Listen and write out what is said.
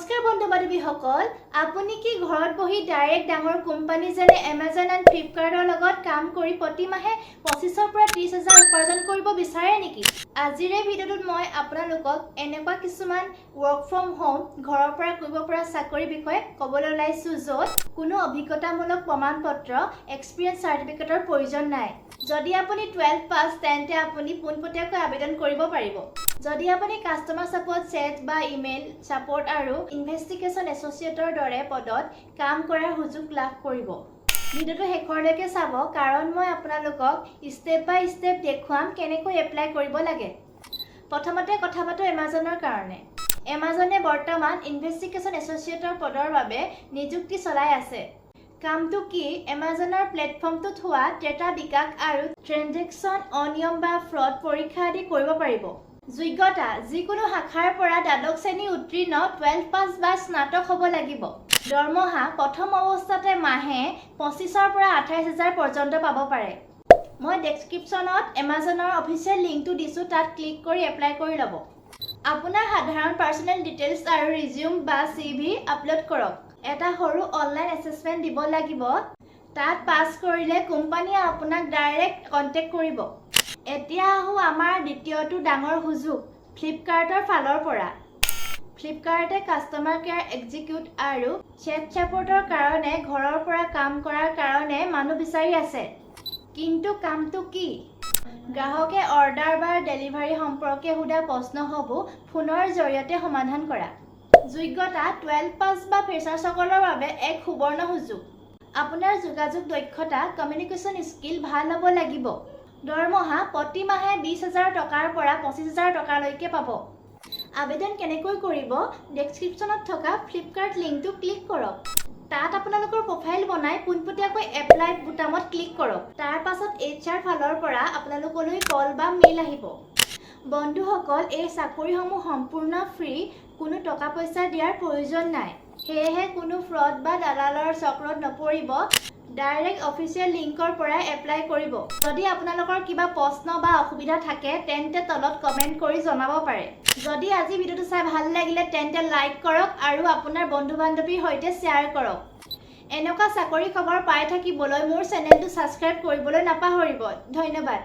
নমস্কাৰ বন্ধু বান্ধৱীসকল, আপুনি কি ঘৰত বহি ডাইৰেক্ট ডাঙৰ কোম্পানী যেনে এমাজন এণ্ড ফ্লিপকাৰ্টৰ লগত কাম কৰি প্ৰতি মাহে 25ৰ পৰা 30,000 উপাৰ্জন কৰিব বিচাৰে নেকি? আজিৰ এই ভিডিঅ'টোত মই আপোনালোকক এনেকুৱা কিছুমান ৱৰ্ক ফ্ৰম হোম ঘৰৰ পৰা কৰিব পৰা চাকৰিৰ বিষয়ে ক'বলৈ ওলাইছোঁ য'ত কোনো অভিজ্ঞতামূলক প্ৰমাণপত্ৰ এক্সপিৰিয়েঞ্চ চাৰ্টিফিকেটৰ প্ৰয়োজন নাই। যদি আপুনি 12 পাছ তেন্তে আপুনি পোনপটীয়াকৈ আবেদন কৰিব পাৰিব। যদি আপুনি কাষ্টমাৰ ছাপোৰ্ট চেট বা ইমেইল ছাপোৰ্ট আৰু ইনভেষ্টিগেশ্যন এছ'চিয়েটৰ দৰে পদত কাম কৰাৰ সুযোগ লাভ কৰিব। ভিডিঅ'টো শেষলৈকে চাব কাৰণ মই আপোনালোকক ষ্টেপ বাই ষ্টেপ দেখুৱাম কেনেকৈ এপ্লাই কৰিব লাগে। প্ৰথমতে কথা পাতোঁ এমাজনৰ কাৰণে। এমাজনে বৰ্তমান ইনভেষ্টিগেশ্যন এছ'চিয়েটৰ পদৰ বাবে নিযুক্তি চলাই আছে। কামটো কি? এমাজনৰ প্লেটফৰ্মটোত হোৱা ডেটা বিকাশ আৰু ট্ৰেনজেকশ্যন অনিয়ম বা ফ্ৰড পৰীক্ষা আদি কৰিব পাৰিব। যোগ্যতা: যিকোনো শাখাৰ পৰা দ্বাদশ শ্ৰেণী উত্তীৰ্ণ 12 পাছ বা স্নাতক হ'ব লাগিব। দৰমহা: প্ৰথম অৱস্থাতে মাহে 25ৰ পৰা 28,000 পৰ্যন্ত পাব পাৰে। মই ডেছক্ৰিপশ্যনত এমাজনৰ অফিচিয়েল লিংকটো দিছোঁ, তাত ক্লিক কৰি এপ্লাই কৰি ল'ব। আপোনাৰ সাধাৰণ পাৰ্চনেল ডিটেইলছ আৰু ৰিজিউম বা CV আপলোড কৰক। এটা সৰু অনলাইন এছেছমেণ্ট দিব লাগিব। তাত পাছ কৰিলে কোম্পানীয়ে আপোনাক ডাইৰেক্ট কণ্টেক্ট কৰিব। এতিয়া আহোঁ আমাৰ দ্বিতীয়টো ডাঙৰ সুযোগ ফ্লিপকাৰ্টৰ ফালৰ পৰা। ফ্লিপকাৰ্টে কাষ্টমাৰ কেয়াৰ এক্সিকিউটিভ আৰু চেট ছাপোৰ্টৰ কাৰণে ঘৰৰ পৰা কাম কৰাৰ কাৰণে মানুহ বিচাৰি আছে। কিন্তু কামটো কি? গ্ৰাহকে অৰ্ডাৰ বা ডেলিভাৰী সম্পৰ্কে সোধা প্ৰশ্নসমূহ ফোনৰ জৰিয়তে সমাধান কৰা। যোগ্যতা: 12 পাছ বা ফ্ৰেছাৰ্ছসকলৰ বাবে এক সুবৰ্ণ সুযোগ। আপোনাৰ যোগাযোগ দক্ষতা কমিউনিকেশ্যন স্কিল ভাল হ'ব লাগিব। দৰমহা: প্ৰতি মাহে 20,000 টকাৰ পৰা 25,000 টকালৈকে পাব। আবেদন কেনেকৈ কৰিব? ডেছক্ৰিপশ্যনত থকা ফ্লিপকাৰ্ট লিংকটো ক্লিক কৰক। তাত আপোনালোকৰ প্ৰফাইল বনাই পোনপটীয়াকৈ এপ্লাই বুটামত ক্লিক কৰক। তাৰ পাছত HR ফালৰ পৰা আপোনালোকলৈ কল বা মেইল আহিব। বন্ধুসকল, এই চাকৰিসমূহ সম্পূৰ্ণ ফ্ৰী, কোনো টকা পইচা দিয়াৰ প্ৰয়োজন নাই। সেয়েহে কোনো ফ্ৰড বা দালালৰ চক্ৰত নপৰিব। ডাইৰেক্ট অফিচিয়েল লিংকৰ পৰাই এপ্লাই কৰিব। যদি আপোনালোকৰ কিবা প্ৰশ্ন বা অসুবিধা থাকে তেন্তে তলত কমেণ্ট কৰি জনাব পাৰে। যদি আজি ভিডিঅ'টো চাই ভাল লাগিলে তেন্তে লাইক কৰক আৰু আপোনাৰ বন্ধু বান্ধৱীৰ সৈতে শ্বেয়াৰ কৰক। এনেকুৱা চাকৰি খবৰ পাই থাকিবলৈ মোৰ চেনেলটো ছাবস্ক্ৰাইব কৰিবলৈ নাপাহৰিব। ধন্যবাদ।